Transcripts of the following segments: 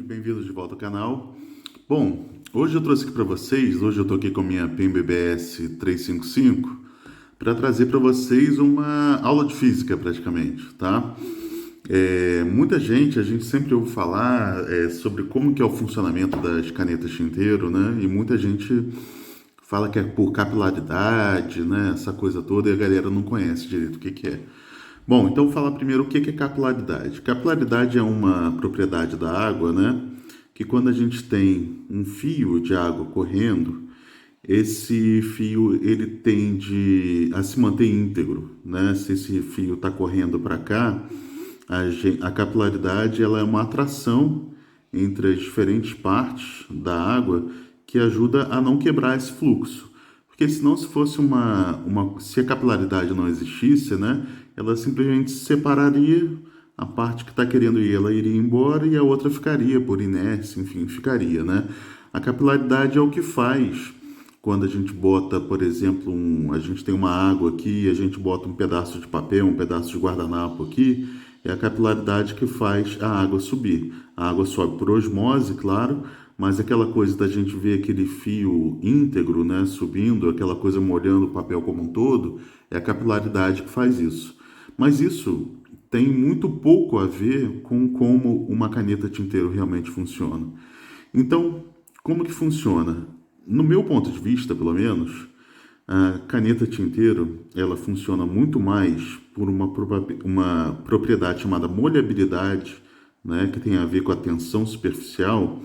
bem-vindos de volta ao canal. Bom, hoje eu trouxe aqui para vocês, hoje eu estou aqui com a minha PEN BBS 355 para trazer para vocês uma aula de física praticamente, tá? Muita gente, a gente sempre ouve falar sobre como que é o funcionamento das canetas tinteiro, né? E muita gente fala que é por capilaridade, né? Essa coisa toda, e a galera não conhece direito o que que é. Bom, então vou falar primeiro o que que é capilaridade. Capilaridade é uma propriedade da água, né? Que quando a gente tem um fio de água correndo, esse fio ele tende a se manter íntegro, né? Se esse fio está correndo para cá, a capilaridade ela é uma atração entre as diferentes partes da água que ajuda a não quebrar esse fluxo. Porque senão se fosse se a capilaridade não existisse, né, ela simplesmente separaria a parte que está querendo ir, ela iria embora e a outra ficaria por inércia, enfim, ficaria, né? A capilaridade é o que faz quando a gente bota, por exemplo, a gente tem uma água aqui, a gente bota um pedaço de papel, um pedaço de guardanapo aqui, é a capilaridade que faz a água subir. A água sobe por osmose, claro, mas aquela coisa da gente ver aquele fio íntegro, né, subindo, aquela coisa molhando o papel como um todo, é a capilaridade que faz isso. Mas isso tem muito pouco a ver com como uma caneta tinteiro realmente funciona. Então, como que funciona? No meu ponto de vista, pelo menos, a caneta tinteiro ela funciona muito mais por uma propriedade chamada molhabilidade, né, que tem a ver com a tensão superficial,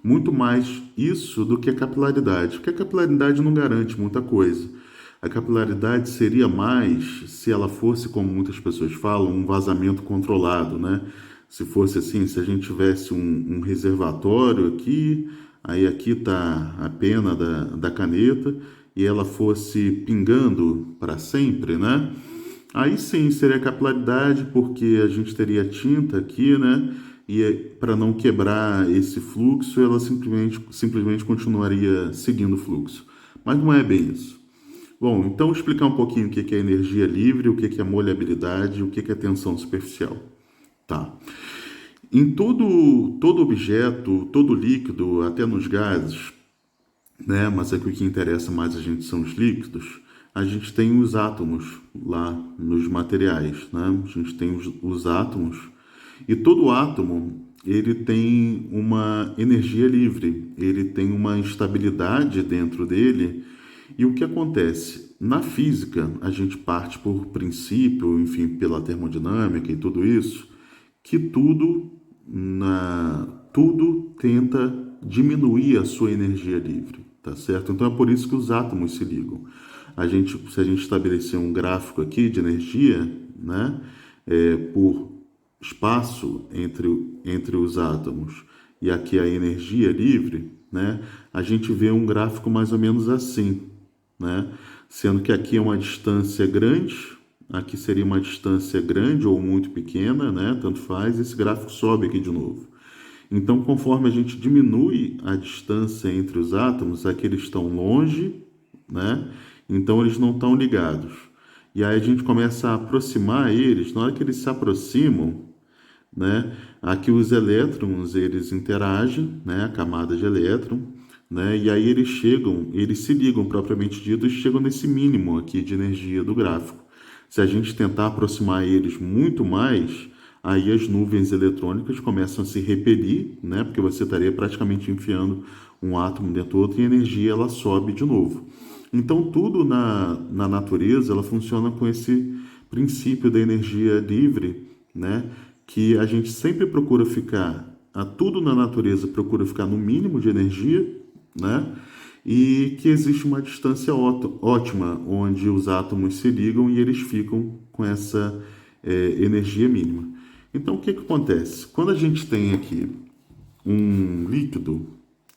muito mais isso do que a capilaridade, porque a capilaridade não garante muita coisa. A capilaridade seria mais se ela fosse, como muitas pessoas falam, um vazamento controlado, né? Se fosse assim, se a gente tivesse um reservatório aqui, aí aqui está a pena da caneta e ela fosse pingando para sempre, né? Aí sim seria capilaridade, porque a gente teria tinta aqui, né? E para não quebrar esse fluxo, ela simplesmente continuaria seguindo o fluxo. Mas não é bem isso. Bom, então explicar um pouquinho o que é energia livre, o que é molhabilidade, o que é tensão superficial. Tá. Em todo objeto, todo líquido, até nos gases, né? Mas aqui o que interessa mais a gente são os líquidos. A gente tem os átomos lá nos materiais, né? A gente tem os átomos e todo átomo ele tem uma energia livre, ele tem uma instabilidade dentro dele. E o que acontece? Na física, a gente parte por princípio, enfim, pela termodinâmica e tudo isso, que tudo tenta diminuir a sua energia livre, tá certo? Então é por isso que os átomos se ligam. Se a gente estabelecer um gráfico aqui de energia, né, por espaço entre os átomos e aqui a energia livre, né, a gente vê um gráfico mais ou menos assim, né, sendo que aqui é uma distância grande, aqui seria uma distância grande ou muito pequena, né, tanto faz, esse gráfico sobe aqui de novo. Então, conforme a gente diminui a distância entre os átomos, aqui eles estão longe, né? Então eles não estão ligados. E aí a gente começa a aproximar eles. Na hora que eles se aproximam, né? Aqui os elétrons eles interagem, né? A camada de elétron, né? E aí eles se ligam propriamente dito e chegam nesse mínimo aqui de energia do gráfico. Se a gente tentar aproximar eles muito mais, aí as nuvens eletrônicas começam a se repelir, né? Porque você estaria praticamente enfiando um átomo dentro do outro e a energia ela sobe de novo. Então tudo na natureza ela funciona com esse princípio da energia livre, né? Que a gente sempre procura tudo na natureza procura ficar no mínimo de energia, né? E que existe uma distância ótima onde os átomos se ligam e eles ficam com essa energia mínima. Então, o que acontece? Quando a gente tem aqui um líquido,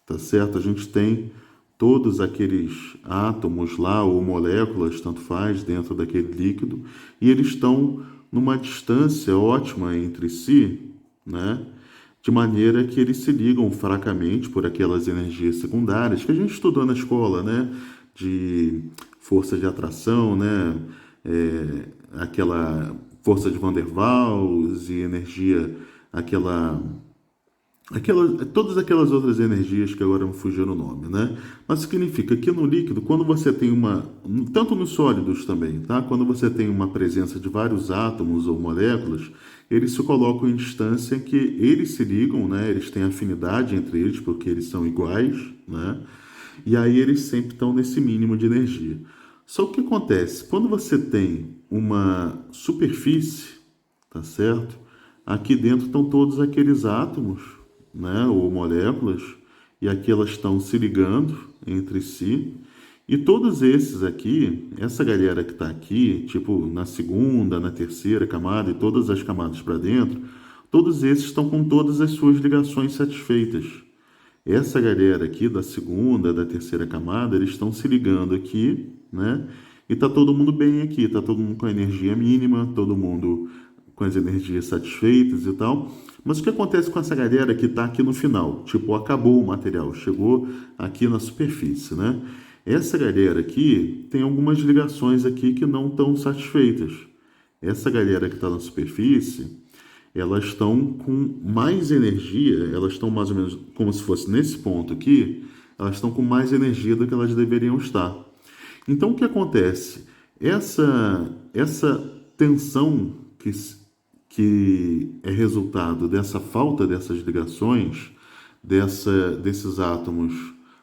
tá certo? A gente tem todos aqueles átomos lá, ou moléculas, tanto faz, dentro daquele líquido, e eles estão numa distância ótima entre si, né? De maneira que eles se ligam fracamente por aquelas energias secundárias que a gente estudou na escola, né? De força de atração, né? Aquela força de Van der Waals e energia, aquela Todas aquelas outras energias que agora me fugiram o nome, né? Mas significa que no líquido, quando você tem tanto nos sólidos também, tá? Quando você tem uma presença de vários átomos ou moléculas, eles se colocam em distância que eles se ligam, né? Eles têm afinidade entre eles porque eles são iguais, né? E aí eles sempre estão nesse mínimo de energia. Só que o que acontece? Quando você tem uma superfície, tá certo? Aqui dentro estão todos aqueles átomos, né, ou moléculas, e aqui elas estão se ligando entre si. E todos esses aqui, essa galera que está aqui, tipo na segunda, na terceira camada e todas as camadas para dentro, todos esses estão com todas as suas ligações satisfeitas. Essa galera aqui da segunda, da terceira camada, eles estão se ligando aqui, né? E tá todo mundo bem aqui, tá todo mundo com a energia mínima, todo mundo com as energias satisfeitas e tal. Mas o que acontece com essa galera que tá aqui no final? Tipo, acabou o material, chegou aqui na superfície, né? Essa galera aqui tem algumas ligações aqui que não estão satisfeitas. Essa galera que está na superfície, elas estão com mais energia, elas estão mais ou menos como se fosse nesse ponto aqui, elas estão com mais energia do que elas deveriam estar. Então o que acontece? Essa tensão que é resultado dessa falta dessas ligações, desses átomos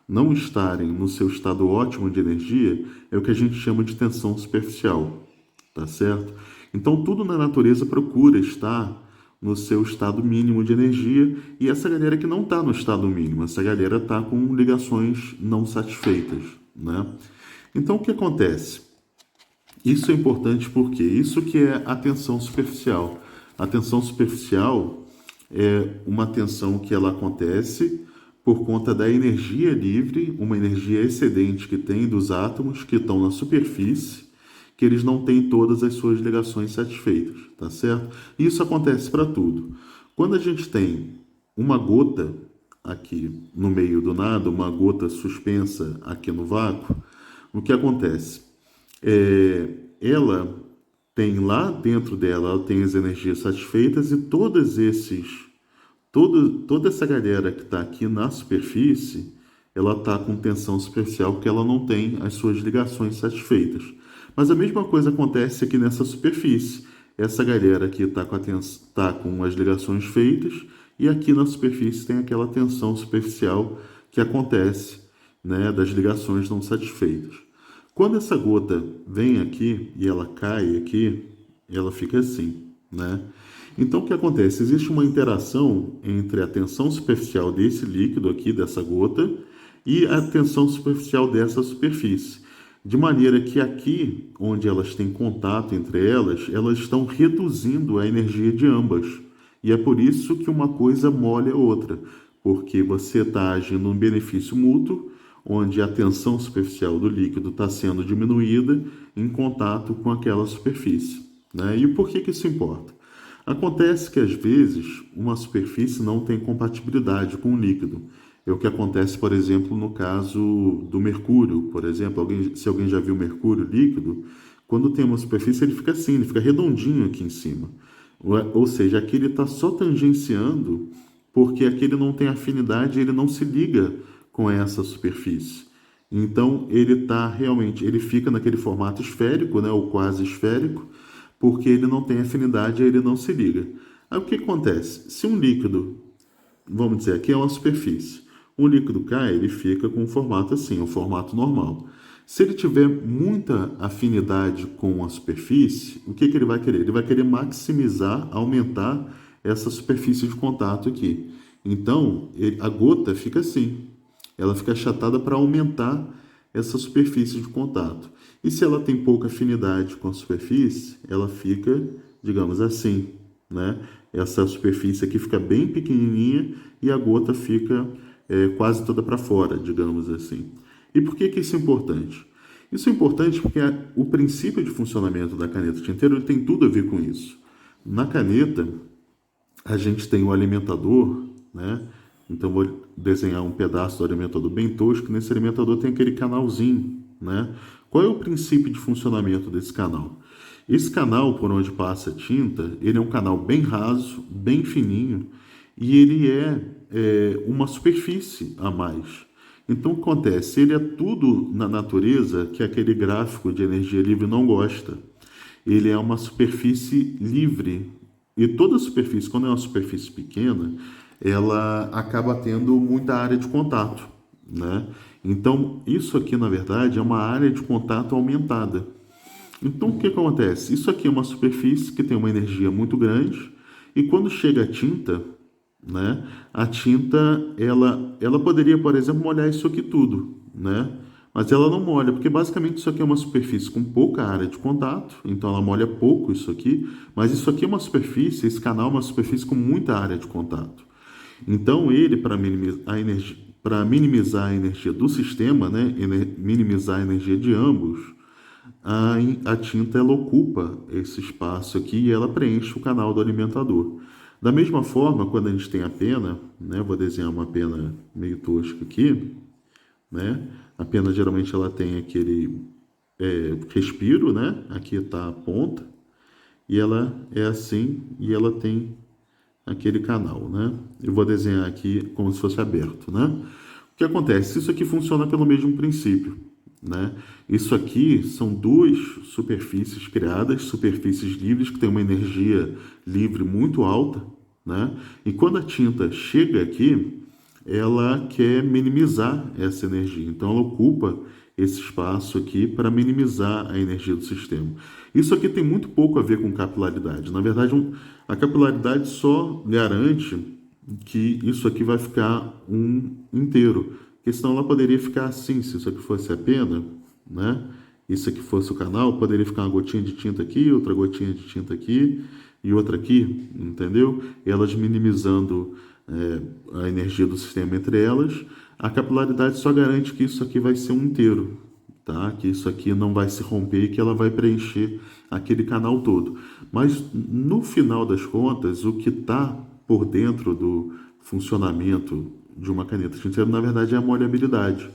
não estarem no seu estado ótimo de energia, é o que a gente chama de tensão superficial, tá certo? Então tudo na natureza procura estar no seu estado mínimo de energia, e essa galera que não está no estado mínimo, essa galera está com ligações não satisfeitas, né? Então o que acontece? Isso é importante porque isso que é a tensão superficial. A tensão superficial é uma tensão que ela acontece por conta da energia livre, uma energia excedente que tem dos átomos que estão na superfície, que eles não têm todas as suas ligações satisfeitas, tá certo? E isso acontece para tudo. Quando a gente tem uma gota aqui no meio do nada, uma gota suspensa aqui no vácuo, o que acontece? Ela tem lá dentro dela, ela tem as energias satisfeitas e toda essa galera que está aqui na superfície, ela está com tensão superficial porque ela não tem as suas ligações satisfeitas. Mas a mesma coisa acontece aqui nessa superfície. Essa galera aqui tá com as ligações feitas e aqui na superfície tem aquela tensão superficial que acontece, né, das ligações não satisfeitas. Quando essa gota vem aqui e ela cai aqui, ela fica assim, né? Então o que acontece? Existe uma interação entre a tensão superficial desse líquido aqui, dessa gota, e a tensão superficial dessa superfície. De maneira que aqui, onde elas têm contato entre elas, elas estão reduzindo a energia de ambas. E é por isso que uma coisa molha a outra, porque você está agindo um benefício mútuo, onde a tensão superficial do líquido está sendo diminuída em contato com aquela superfície, né? E por que isso importa? Acontece que às vezes uma superfície não tem compatibilidade com o líquido. É o que acontece, por exemplo, no caso do mercúrio. Por exemplo, se alguém já viu mercúrio líquido, quando tem uma superfície ele fica assim, ele fica redondinho aqui em cima. Ou seja, aqui ele está só tangenciando porque aqui ele não tem afinidade, ele não se liga com essa superfície. Então ele fica naquele formato esférico, né, ou quase esférico, porque ele não tem afinidade, ele não se liga. Aí o que acontece? Se um líquido, vamos dizer, aqui é uma superfície, um líquido cai, ele fica com um formato assim, um formato normal. Se ele tiver muita afinidade com a superfície, o que ele vai querer? Ele vai querer maximizar, aumentar essa superfície de contato aqui. Então, a gota fica assim. Ela fica achatada para aumentar essa superfície de contato. E se ela tem pouca afinidade com a superfície, ela fica, digamos assim, né? Essa superfície aqui fica bem pequenininha e a gota fica quase toda para fora, digamos assim. E por que isso é importante? Isso é importante porque o princípio de funcionamento da caneta tinteiro tem tudo a ver com isso. Na caneta, a gente tem o alimentador, né? Então vou desenhar um pedaço do alimentador bem tosco. Nesse alimentador tem aquele canalzinho, né? Qual é o princípio de funcionamento desse canal? Esse canal por onde passa a tinta, ele é um canal bem raso, bem fininho, e ele uma superfície a mais. Então, o que acontece? Ele é tudo na natureza que aquele gráfico de energia livre não gosta. Ele é uma superfície livre. E toda superfície, quando é uma superfície pequena, ela acaba tendo muita área de contato, né? Então, isso aqui, na verdade, é uma área de contato aumentada. Então, o que acontece? Isso aqui é uma superfície que tem uma energia muito grande e quando chega a tinta, né, a tinta, ela poderia, por exemplo, molhar isso aqui tudo, né? Mas ela não molha, porque basicamente isso aqui é uma superfície com pouca área de contato, então ela molha pouco isso aqui, mas isso aqui é uma superfície, esse canal é uma superfície com muita área de contato. Então ele, para minimizar a energia do sistema, né, minimizar a energia de ambos, a tinta ela ocupa esse espaço aqui e ela preenche o canal do alimentador. Da mesma forma, quando a gente tem a pena, né, vou desenhar uma pena meio tosca aqui, né? A pena geralmente ela tem aquele respiro, né? Aqui está a ponta e ela é assim e ela tem aquele canal, né? Eu vou desenhar aqui como se fosse aberto, né? O que acontece? Isso aqui funciona pelo mesmo princípio, né? Isso aqui são duas superfícies criadas, superfícies livres que têm uma energia livre muito alta, né? E quando a tinta chega aqui, ela quer minimizar essa energia. Então ela ocupa esse espaço aqui para minimizar a energia do sistema. Isso aqui tem muito pouco a ver com capilaridade. Na verdade, a capilaridade só garante que isso aqui vai ficar um inteiro. Porque senão ela poderia ficar assim, se isso aqui fosse a pena, né? Isso aqui fosse o canal, poderia ficar uma gotinha de tinta aqui, outra gotinha de tinta aqui e outra aqui, entendeu? Elas minimizando a energia do sistema entre elas. A capilaridade só garante que isso aqui vai ser um inteiro, tá? Que isso aqui não vai se romper e que ela vai preencher aquele canal todo. Mas no final das contas, o que está por dentro do funcionamento de uma caneta tinteiro, na verdade, é a molhabilidade.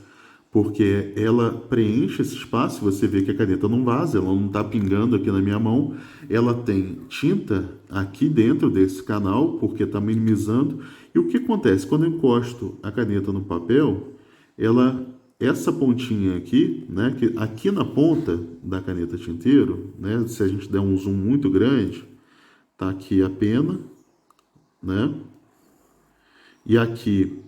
Porque ela preenche esse espaço, você vê que a caneta não vaza, ela não está pingando aqui na minha mão, ela tem tinta aqui dentro desse canal, porque está minimizando. E o que acontece? Quando eu encosto a caneta no papel, essa pontinha aqui, né, que aqui na ponta da caneta tinteiro, né, se a gente der um zoom muito grande, tá aqui a pena, né, e aqui,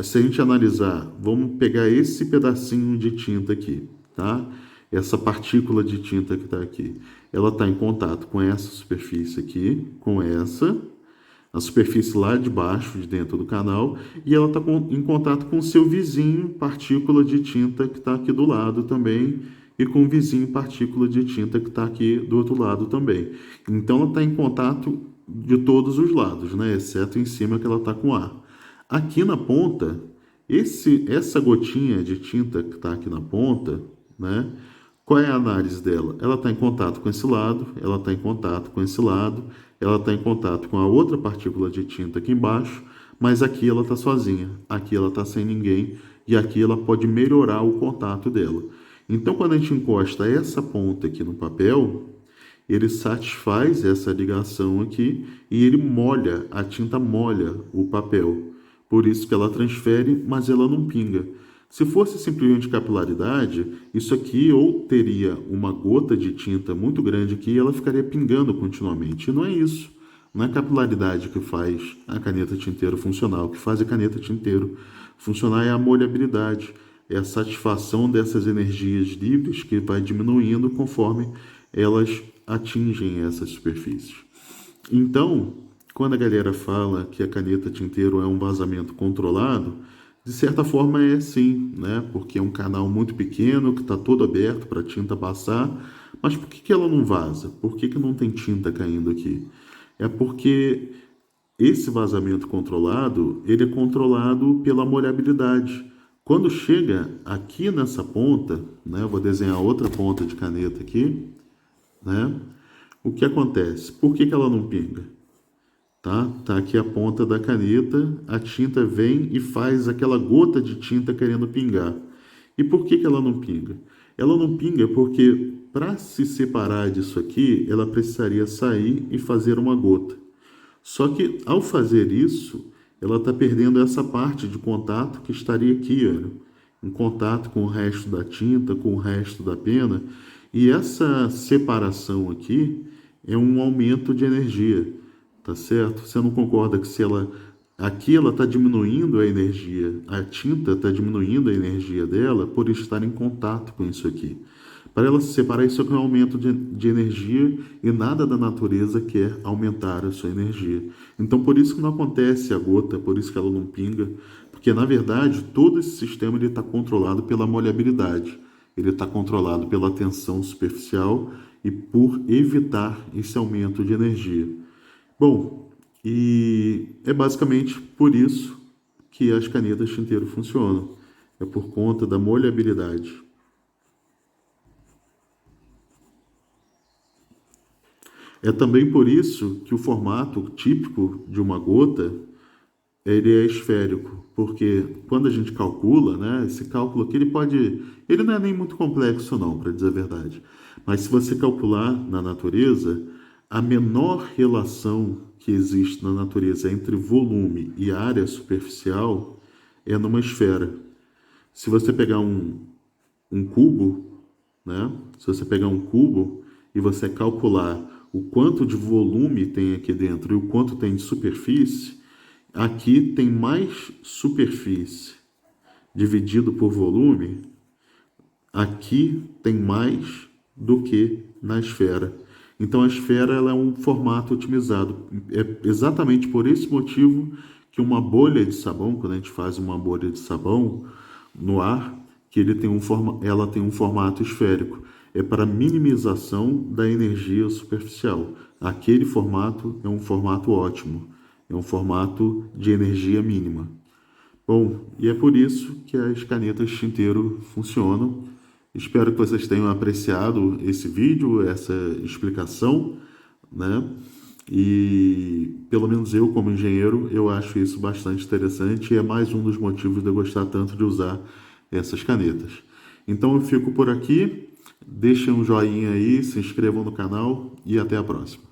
se a gente analisar, vamos pegar esse pedacinho de tinta aqui, tá? Essa partícula de tinta que está aqui, ela está em contato com essa superfície aqui, com essa, a superfície lá de baixo, de dentro do canal, e ela está em contato com o seu vizinho, partícula de tinta que está aqui do lado também, e com o vizinho, partícula de tinta que está aqui do outro lado também. Então ela está em contato de todos os lados, né? Exceto em cima que ela está com ar. Aqui na ponta, essa gotinha de tinta que está aqui na ponta, né? Qual é a análise dela? Ela está em contato com esse lado, ela está em contato com esse lado, ela está em contato com a outra partícula de tinta aqui embaixo, mas aqui ela está sozinha, aqui ela está sem ninguém e aqui ela pode melhorar o contato dela. Então, quando a gente encosta essa ponta aqui no papel, ele satisfaz essa ligação aqui e ele molha, a tinta molha o papel. Por isso que ela transfere, mas ela não pinga. Se fosse simplesmente capilaridade, isso aqui ou teria uma gota de tinta muito grande aqui e ela ficaria pingando continuamente. E não é isso. Não é capilaridade que faz a caneta tinteiro funcionar. O que faz a caneta tinteiro funcionar é a molhabilidade. É a satisfação dessas energias livres que vai diminuindo conforme elas atingem essas superfícies. Então, quando a galera fala que a caneta tinteiro é um vazamento controlado, de certa forma é sim, né? Porque é um canal muito pequeno que está todo aberto para a tinta passar. Mas por que ela não vaza? Por que não tem tinta caindo aqui? É porque esse vazamento controlado, ele é controlado pela molhabilidade. Quando chega aqui nessa ponta, né? Eu vou desenhar outra ponta de caneta aqui, né? O que acontece? Por que ela não pinga? Tá aqui a ponta da caneta, a tinta vem e faz aquela gota de tinta querendo pingar. E por que ela não pinga? Ela não pinga porque para se separar disso aqui, ela precisaria sair e fazer uma gota. Só que ao fazer isso, ela está perdendo essa parte de contato que estaria aqui, olha, em contato com o resto da tinta, com o resto da pena. E essa separação aqui é um aumento de energia, tá certo? Você não concorda que se ela aqui ela está diminuindo a energia, a tinta está diminuindo a energia dela por estar em contato com isso aqui. Para ela se separar, isso aqui é um aumento de energia e nada da natureza quer aumentar a sua energia. Então, por isso que não acontece a gota, por isso que ela não pinga, porque na verdade todo esse sistema está controlado pela molhabilidade, ele está controlado pela tensão superficial e por evitar esse aumento de energia. Bom, e é basicamente por isso que as canetas tinteiro funcionam. É por conta da molhabilidade. É também por isso que o formato típico de uma gota ele é esférico, porque quando a gente calcula, né, esse cálculo aqui ele não é nem muito complexo não, para dizer a verdade. Mas se você calcular na natureza, a menor relação que existe na natureza entre volume e área superficial é numa esfera. Se você pegar um cubo, né? Se você pegar um cubo e você calcular o quanto de volume tem aqui dentro e o quanto tem de superfície, aqui tem mais superfície dividido por volume, aqui tem mais do que na esfera. Então a esfera ela é um formato otimizado. É exatamente por esse motivo que uma bolha de sabão, quando a gente faz uma bolha de sabão no ar, que ela tem um formato esférico. É para minimização da energia superficial. Aquele formato é um formato ótimo. É um formato de energia mínima. Bom, e é por isso que as canetas tinteiro funcionam. Espero que vocês tenham apreciado esse vídeo, essa explicação, né? E pelo menos eu, como engenheiro, eu acho isso bastante interessante e é mais um dos motivos de eu gostar tanto de usar essas canetas. Então eu fico por aqui, deixem um joinha aí, se inscrevam no canal e até a próxima.